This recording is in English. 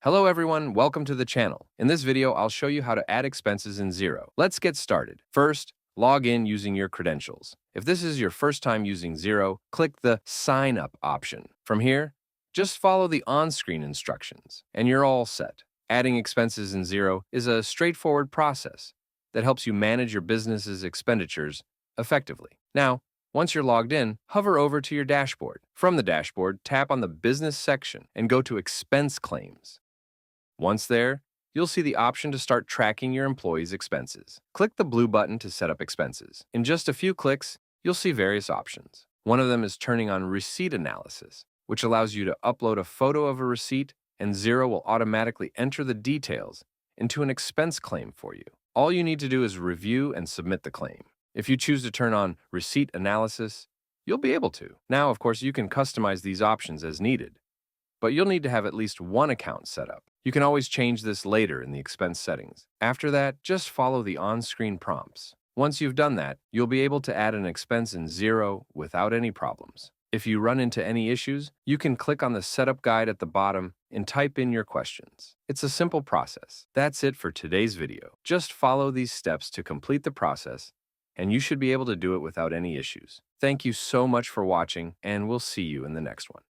Hello everyone, welcome to the channel. In this video, I'll show you how to add expenses in Xero. Let's get started. First, log in using your credentials. If this is your first time using Xero, click the Sign Up option. From here, just follow the on-screen instructions, and you're all set. Adding expenses in Xero is a straightforward process that helps you manage your business's expenditures effectively. Now, once you're logged in, hover over to your dashboard. From the dashboard, tap on the Business section and go to Expense Claims. Once there, you'll see the option to start tracking your employees' expenses. Click the blue button to set up expenses. In just a few clicks, you'll see various options. One of them is turning on Receipt Analysis, which allows you to upload a photo of a receipt, and Xero will automatically enter the details into an expense claim for you. All you need to do is review and submit the claim. If you choose to turn on Receipt Analysis, you'll be able to. Now, of course, you can customize these options as needed, but you'll need to have at least one account set up. You can always change this later in the expense settings. After that, just follow the on-screen prompts. Once you've done that, you'll be able to add an expense in Xero without any problems. If you run into any issues, you can click on the setup guide at the bottom and type in your questions. It's a simple process. That's it for today's video. Just follow these steps to complete the process, and you should be able to do it without any issues. Thank you so much for watching, and we'll see you in the next one.